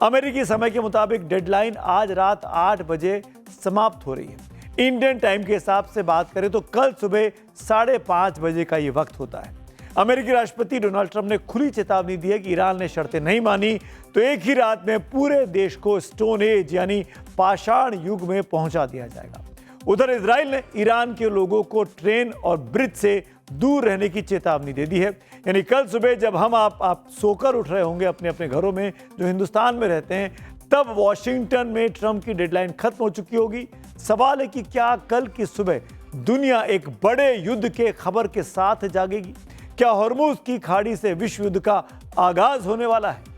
अमेरिकी समय के मुताबिक डेडलाइन आज रात 8 बजे समाप्त हो रही है। इंडियन टाइम के हिसाब से बात करें तो कल सुबह 5:30 बजे का ये वक्त होता है। अमेरिकी राष्ट्रपति डोनाल्ड ट्रंप ने खुली चेतावनी दी है कि ईरान ने शर्तें नहीं मानी तो एक ही रात में पूरे देश को स्टोन एज यानी पाषाण युग में पहुंचा दिया जाएगा। उधर इजराइल ने ईरान के लोगों को ट्रेन और ब्रिज से दूर रहने की चेतावनी दे दी है। यानी कल सुबह जब आप सोकर उठ रहे होंगे अपने अपने घरों में जो हिंदुस्तान में रहते हैं, तब वॉशिंगटन में ट्रंप की डेडलाइन खत्म हो चुकी होगी। सवाल है कि क्या कल की सुबह दुनिया एक बड़े युद्ध के खबर के साथ जागेगी? क्या हॉर्मुज की खाड़ी से विश्व युद्ध का आगाज होने वाला है?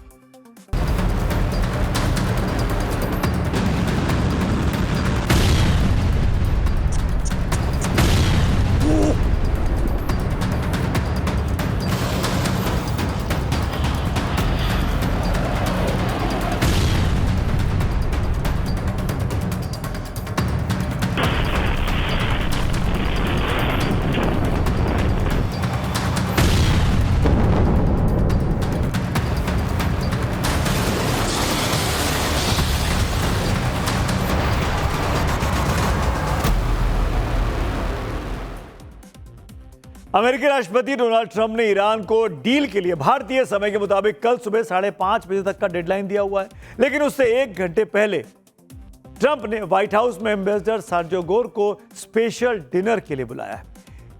अमेरिकी राष्ट्रपति डोनाल्ड ट्रंप ने ईरान को डील के लिए भारतीय समय के मुताबिक कल सुबह 5:30 बजे तक का डेडलाइन दिया हुआ है। लेकिन उससे 1 घंटे पहले ट्रंप ने व्हाइट हाउस में एम्बेसडर सर्जियो गोर को स्पेशल डिनर के लिए बुलाया है।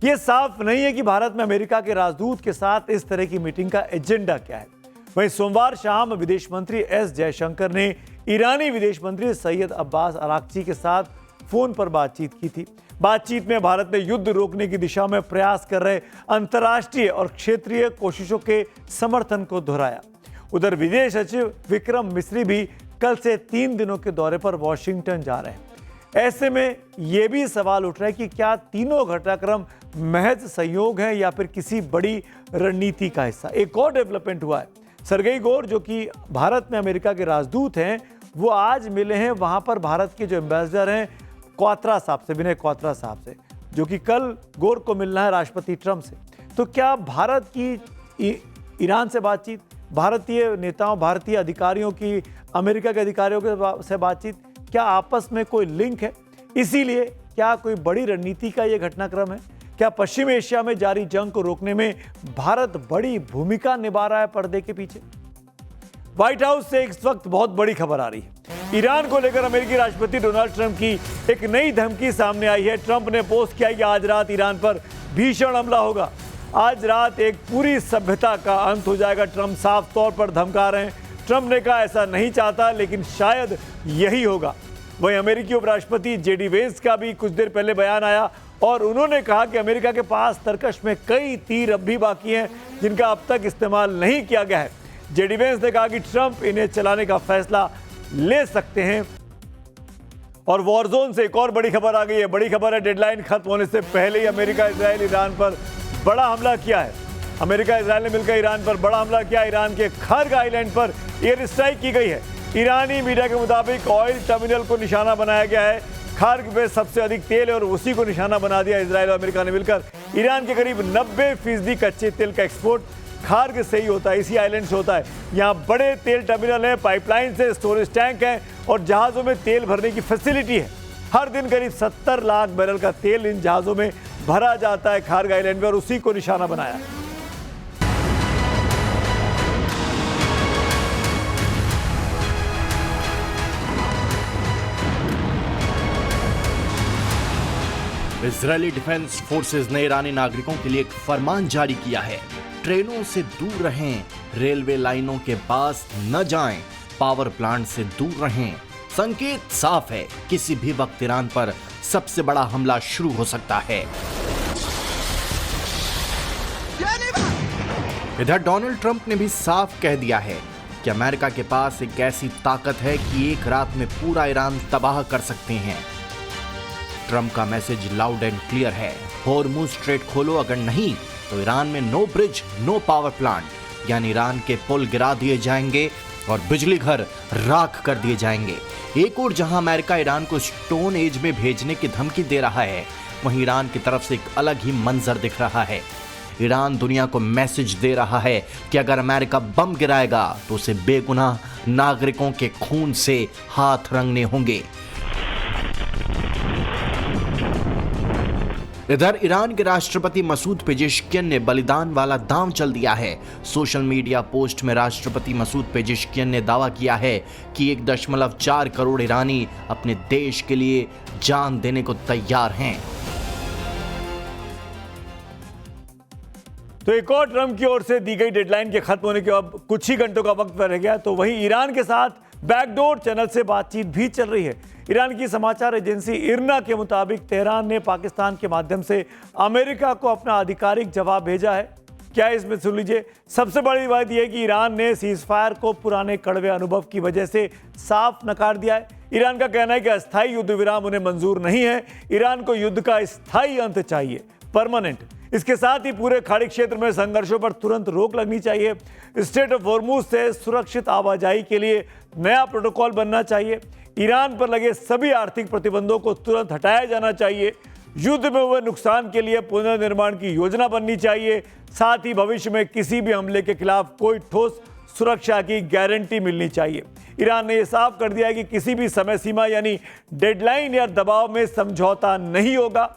यह साफ नहीं है कि भारत में अमेरिका के राजदूत के साथ इस तरह की मीटिंग का एजेंडा क्या है। वहीं सोमवार शाम विदेश मंत्री एस जयशंकर ने ईरानी विदेश मंत्री सैयद अब्बास अराक्ची के साथ फोन पर बातचीत की थी। बातचीत में भारत ने युद्ध रोकने की दिशा में प्रयास कर रहे अंतर्राष्ट्रीय और क्षेत्रीय कोशिशों के समर्थन को दोहराया। उधर विदेश सचिव विक्रम मिस्री भी कल से 3 दिनों के दौरे पर वॉशिंगटन जा रहे हैं। ऐसे में यह भी सवाल उठ रहा है कि क्या तीनों घटनाक्रम महज संयोग है या फिर किसी बड़ी रणनीति का हिस्सा। एक और डेवलपमेंट हुआ है। सर्गेई गोर जो कि भारत में अमेरिका के राजदूत हैं, वो आज मिले हैं वहां पर भारत के जो एम्बेसडर हैं क्वात्रा साहब से, विनय क्वात्रा साहब से, जो कि कल गोर को मिलना है राष्ट्रपति ट्रंप से। तो क्या भारत की ईरान से बातचीत, भारतीय नेताओं, भारतीय अधिकारियों की अमेरिका के अधिकारियों से बातचीत, क्या आपस में कोई लिंक है? इसीलिए क्या कोई बड़ी रणनीति का यह घटनाक्रम है? क्या पश्चिम एशिया में जारी जंग को रोकने में भारत बड़ी भूमिका निभा रहा है पर्दे के पीछे? व्हाइट हाउस से इस वक्त बहुत बड़ी खबर आ रही है। ईरान को लेकर अमेरिकी राष्ट्रपति डोनाल्ड ट्रंप की एक नई धमकी सामने आई है। ट्रंप ने पोस्ट किया कि आज रात ईरान पर भीषण हमला होगा, आज रात एक पूरी सभ्यता का अंत हो जाएगा। ट्रंप साफ तौर पर धमका रहे हैं। ट्रंप ने कहा ऐसा नहीं चाहता, लेकिन शायद यही होगा। वहीं अमेरिकी उपराष्ट्रपति जेडी वेंस का भी कुछ देर पहले बयान आया और उन्होंने कहा कि अमेरिका के पास तर्कश में कई तीर अब भी बाकी हैं जिनका अब तक इस्तेमाल नहीं किया गया है। जेडी वेंस ने कहा कि ट्रंप इन्हें चलाने का फैसला ले सकते हैं। और वॉर जोन से एक और बड़ी खबर आ गई है। बड़ी खबर है, डेडलाइन खत्म होने से पहले ही अमेरिका इजराइल ईरान पर बड़ा हमला किया है। अमेरिका इजराइल ने मिलकर ईरान पर बड़ा हमला किया। ईरान के खर्ग आइलैंड पर एयर स्ट्राइक की गई है। ईरानी मीडिया के मुताबिक ऑयल टर्मिनल को निशाना बनाया गया है। खर्ग में सबसे अधिक तेल है और उसी को निशाना बना दिया इजराइल और अमेरिका ने मिलकर। ईरान के करीब 90% कच्चे तेल का एक्सपोर्ट खार्ग से ही होता है, इसी आइलैंड से होता है। यहाँ बड़े तेल टर्मिनल हैं, पाइपलाइन से स्टोरेज टैंक हैं और जहाज़ों में तेल भरने की फैसिलिटी है। हर दिन करीब 70 लाख बैरल का तेल इन जहाज़ों में भरा जाता है खार्ग आइलैंड में और उसी को निशाना बनाया है। इजरायली डिफेंस फोर्सेज ने ईरानी नागरिकों के लिए एक फरमान जारी किया है। ट्रेनों से दूर रहें, रेलवे लाइनों के पास न जाएं, पावर प्लांट से दूर रहें। संकेत साफ है, किसी भी वक्त ईरान पर सबसे बड़ा हमला शुरू हो सकता है। इधर डोनाल्ड ट्रंप ने भी साफ कह दिया है कि अमेरिका के पास एक ऐसी ताकत है कि एक रात में पूरा ईरान तबाह कर सकते हैं। ट्रंप का मैसेज लाउड एंड क्लियर है, हॉर्मुज स्ट्रेट खोलो, अगर नहीं तो ईरान में no bridge no power plant, यानी ईरान के पुल गिरा दिए जाएंगे और बिजली घर राख कर दिए जाएंगे। एक और जहां अमेरिका ईरान को स्टोन एज में भेजने की धमकी दे रहा है, वहीं ईरान की तरफ से एक अलग ही मंजर दिख रहा है। ईरान दुनिया को मैसेज दे रहा है कि अगर अमेरिका बम गिराएगा तो उसे बेगुनाह नागरिकों के खून से हाथ रंगने होंगे। इधर ईरान के राष्ट्रपति मसूद पेजेश्कियन ने बलिदान वाला दांव चल दिया है। सोशल मीडिया पोस्ट में राष्ट्रपति मसूद पेजेश्कियन ने दावा किया है कि 1.4 करोड़ ईरानी अपने देश के लिए जान देने को तैयार हैं। तो एक और ट्रंप की ओर से दी गई डेडलाइन के खत्म होने के अब कुछ ही घंटों का वक्त रह गया, तो वहीं ईरान के साथ बैकडोर चैनल से बातचीत भी चल रही है। ईरान की समाचार एजेंसी इरना के मुताबिक तेहरान ने पाकिस्तान के माध्यम से अमेरिका को अपना आधिकारिक जवाब भेजा है। क्या इसमें सुन लीजिए। सबसे बड़ी बात यह है कि ईरान ने सीजफायर को पुराने कड़वे अनुभव की वजह से साफ नकार दिया है। ईरान का कहना है कि अस्थायी युद्ध विराम उन्हें मंजूर नहीं है। ईरान को युद्ध का स्थायी अंत चाहिए, परमानेंट। इसके साथ ही पूरे खाड़ी क्षेत्र में संघर्षों पर तुरंत रोक लगनी चाहिए। स्ट्रेट ऑफ हॉर्मुज से सुरक्षित आवाजाही के लिए नया प्रोटोकॉल बनना चाहिए। ईरान पर लगे सभी आर्थिक प्रतिबंधों को तुरंत हटाया जाना चाहिए। युद्ध में हुए नुकसान के लिए पुनर्निर्माण की योजना बननी चाहिए। साथ ही भविष्य में किसी भी हमले के खिलाफ कोई ठोस सुरक्षा की गारंटी मिलनी चाहिए। ईरान ने यह साफ कर दिया है कि किसी भी समय सीमा यानी डेडलाइन या दबाव में समझौता नहीं होगा।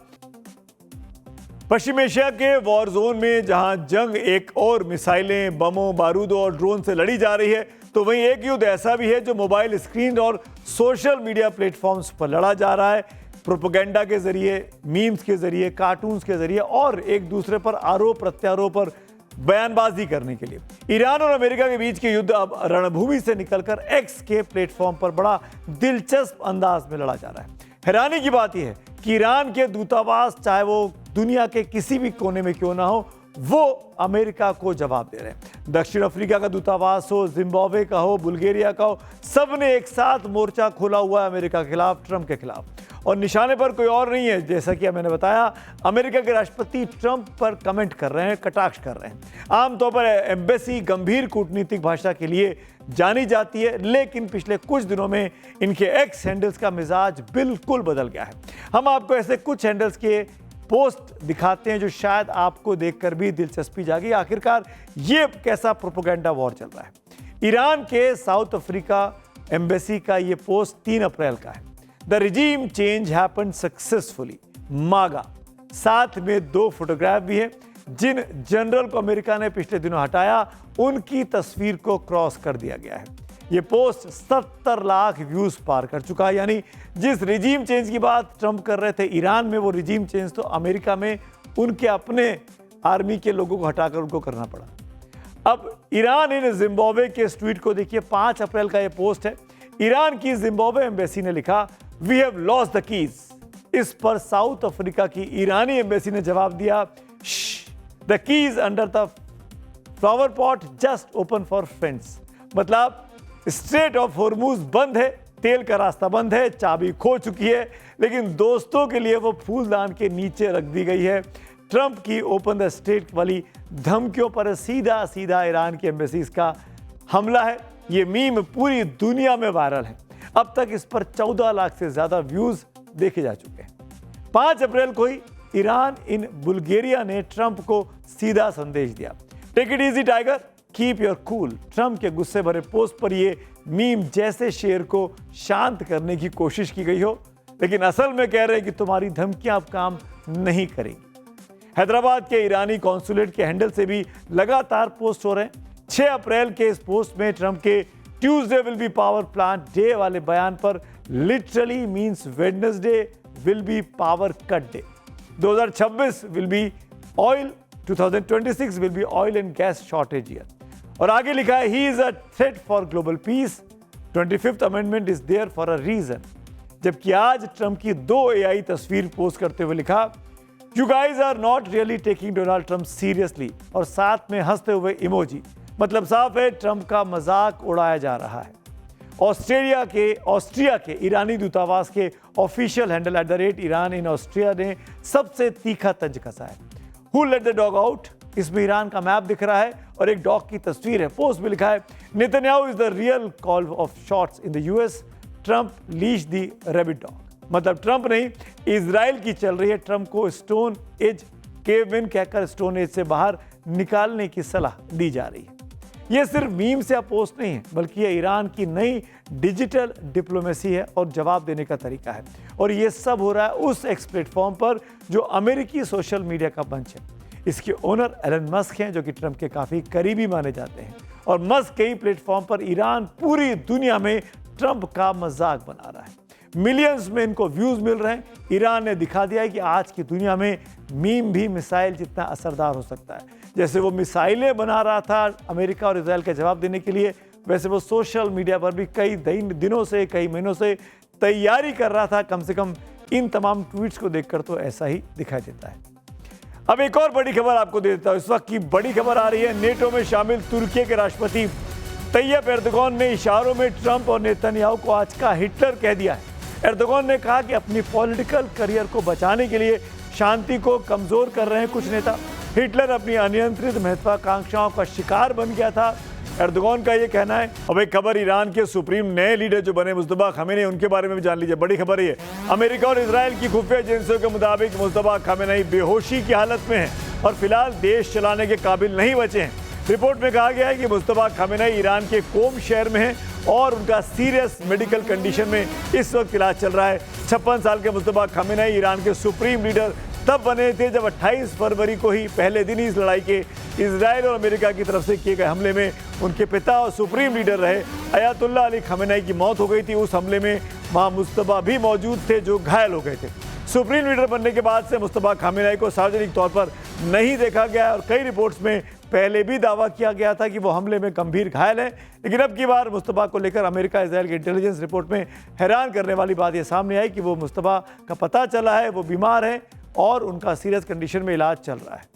पश्चिम एशिया के वॉर जोन में जहां जंग एक और मिसाइलें, बमों, बारूदों और ड्रोन से लड़ी जा रही है, तो वहीं एक युद्ध ऐसा भी है जो मोबाइल स्क्रीन और सोशल मीडिया प्लेटफॉर्म्स पर लड़ा जा रहा है। प्रोपेगेंडा के जरिए, मीम्स के जरिए, कार्टून्स के जरिए और एक दूसरे पर आरोप प्रत्यारोप पर बयानबाजी करने के लिए ईरान और अमेरिका के बीच के युद्ध अब रणभूमि से निकलकर एक्स के प्लेटफॉर्म पर बड़ा दिलचस्प अंदाज में लड़ा जा रहा है। हैरानी की बात यह है कि ईरान के दूतावास, चाहे वो दुनिया के किसी भी कोने में क्यों ना हो, वो अमेरिका को जवाब दे रहे हैं। दक्षिण अफ्रीका का दूतावास हो, जिम्बाब्वे का हो, बुल्गारिया का हो, सब ने एक साथ मोर्चा खोला हुआ है अमेरिका के खिलाफ, ट्रंप के खिलाफ। और निशाने पर कोई और नहीं है, जैसा कि मैंने बताया, अमेरिका के राष्ट्रपति ट्रंप पर कमेंट कर रहे हैं, कटाक्ष कर रहे हैं। आमतौर पर एम्बेसी गंभीर कूटनीतिक भाषा के लिए जानी जाती है, लेकिन पिछले कुछ दिनों में इनके एक्स हैंडल्स का मिजाज बिल्कुल बदल गया है। हम आपको ऐसे कुछ हैंडल्स के पोस्ट दिखाते हैं जो शायद आपको देखकर भी दिलचस्पी जागी। आखिरकार ये कैसा प्रोपेगेंडा वॉर चल रहा है। ईरान के साउथ अफ्रीका एम्बेसी का ये पोस्ट 3 अप्रैल का है। The regime change happened successfully, मागा। साथ में 2 फोटोग्राफ भी हैं। जिन जनरल को अमेरिका ने पिछले दिनों हटाया, उनकी तस्वीर को क्रॉस कर दिया गया है। ये पोस्ट 70 लाख व्यूज पार कर चुका है। यानी जिस रिजीम चेंज की बात ट्रंप कर रहे थे ईरान में, वो रिजीम चेंज तो अमेरिका में उनके अपने आर्मी के लोगों को हटाकर उनको करना पड़ा। अब ईरान इन जिम्बाब्वे के इस ट्वीट को देखिए, 5 अप्रैल का ये पोस्ट है। ईरान की जिम्बाब्वे एम्बेसी ने लिखा, we have lost the keys. इस पर साउथ अफ्रीका की ईरानी एम्बेसी ने जवाब दिया, the keys under the flower pot just open for friends. मतलब स्ट्रेट ऑफ हॉर्मुज बंद है, तेल का रास्ता बंद है, चाबी खो चुकी है, लेकिन दोस्तों के लिए वो फूलदान के नीचे रख दी गई है। ट्रंप की ओपन द स्टेट वाली धमकियों पर सीधा सीधा ईरान की एम्बेसीज का हमला है। ये मीम पूरी दुनिया में वायरल है। अब तक इस पर 14 लाख से ज्यादा व्यूज देखे जा चुके हैं। 5 अप्रैल को ही ईरान इन बुल्गारिया ने ट्रंप को सीधा संदेश दिया, take it easy tiger, keep your cool. Trump के गुस्से भरे पोस्ट पर ये मीम जैसे शेर को शांत करने की कोशिश की गई हो, लेकिन असल में कह रहे हैं कि तुम्हारी धमकियां अब काम नहीं करेंगी। हैदराबाद के ईरानी कॉन्सुलेट के हैंडल से भी लगातार पोस्ट हो रहे हैं। 6 अप्रैल के इस पोस्ट में ट्रंप के Tuesday will be power plant day वाले बयान पर literally means Wednesday will be power cut day. 2026 will be oil, 2026 will be oil and gas shortage year. और आगे लिखा है, he is a threat for global peace, 25th amendment is there for a reason. जबकि आज Trump की 2 AI तस्वीर post करते हुए लिखा, you guys are not really taking Donald Trump seriously, और साथ में हंसते हुए इमोजी। मतलब साफ है, ट्रंप का मजाक उड़ाया जा रहा है। ऑस्ट्रिया के ईरानी दूतावास के ऑफिशियल हैंडल @ईरान इन ऑस्ट्रिया ने सबसे तीखा तंज कसा है। Who let the dog out, इसमें ईरान का मैप दिख रहा है और एक डॉग की तस्वीर है। पोस्ट में लिखा है, Netanyahu is the real call of shots in the US, Trump leash the rabbit dog. मतलब ट्रंप नहीं, इजराइल की चल रही है ट्रंप को स्टोन एज केवमैन कहकर स्टोन एज से बाहर निकालने की सलाह दी जा रही है। यह सिर्फ मीम से अपोस्ट नहीं है, बल्कि यह ईरान की नई डिजिटल डिप्लोमेसी है और जवाब देने का तरीका है। और यह सब हो रहा है उस एक्स प्लेटफॉर्म पर जो अमेरिकी सोशल मीडिया का मंच है। इसके ओनर एलन मस्क हैं, जो कि ट्रंप के काफ़ी करीबी माने जाते हैं। और मस्क के ही प्लेटफॉर्म पर ईरान पूरी दुनिया में ट्रंप का मजाक बना रहा है। मिलियंस में इनको व्यूज मिल रहे हैं। ईरान ने दिखा दिया है कि आज की दुनिया में मीम भी मिसाइल जितना असरदार हो सकता है। जैसे वो मिसाइलें बना रहा था अमेरिका और इजराइल के जवाब देने के लिए, वैसे वो सोशल मीडिया पर भी कई दिनों से, कई महीनों से तैयारी कर रहा था। कम से कम इन तमाम ट्वीट्स को देखकर तो ऐसा ही दिखाई देता है। अब एक और बड़ी खबर आपको दे देता हूं। इस वक्त की बड़ी खबर आ रही है, नेटो में शामिल तुर्की के राष्ट्रपति तैयब एर्दोगान ने इशारों में ट्रंप और नेतन्याहू को आज का हिटलर कह दिया है। एर्दोगान ने कहा कि अपनी पॉलिटिकल करियर को बचाने के लिए शांति को कमजोर कर रहे हैं कुछ नेता। हिटलर अपनी अनियंत्रित महत्वाकांक्षाओं का शिकार बन गया था, एर्दोगान का ये कहना है। अब एक खबर ईरान के सुप्रीम नए लीडर जो बने मुस्तफा खामेनी, उनके बारे में भी जान लीजिए। बड़ी खबर ये, अमेरिका और इजराइल की खुफिया एजेंसियों के मुताबिक मुस्तफा खामेनी बेहोशी की हालत में हैं और फिलहाल देश चलाने के काबिल नहीं बचे हैं। रिपोर्ट में कहा गया है कि मुस्तफा खामेनी ईरान के कोम शहर में हैं और उनका सीरियस मेडिकल कंडीशन में इस वक्त इलाज चल रहा है। 56 साल के मुस्तफा खामेनी ईरान के सुप्रीम लीडर तब बने थे जब 28 फरवरी को ही पहले दिन ही इस लड़ाई के इजराइल और अमेरिका की तरफ से किए गए हमले में उनके पिता और सुप्रीम लीडर रहे अयातुल्लाह अली खामेनी की मौत हो गई थी। उस हमले में वहाँ मुस्तफा भी मौजूद थे जो घायल हो गए थे। सुप्रीम लीडर बनने के बाद से मुस्तफा खामेनी को सार्वजनिक तौर पर नहीं देखा गया और कई रिपोर्ट्स में पहले भी दावा किया गया था कि वो हमले में गंभीर घायल हैं। लेकिन अब की बार मुस्तफा को लेकर अमेरिका इजराइल की इंटेलिजेंस रिपोर्ट में हैरान करने वाली बात ये सामने आई कि वो मुस्तफा का पता चला है वो बीमार है और उनका सीरियस कंडीशन में इलाज चल रहा है।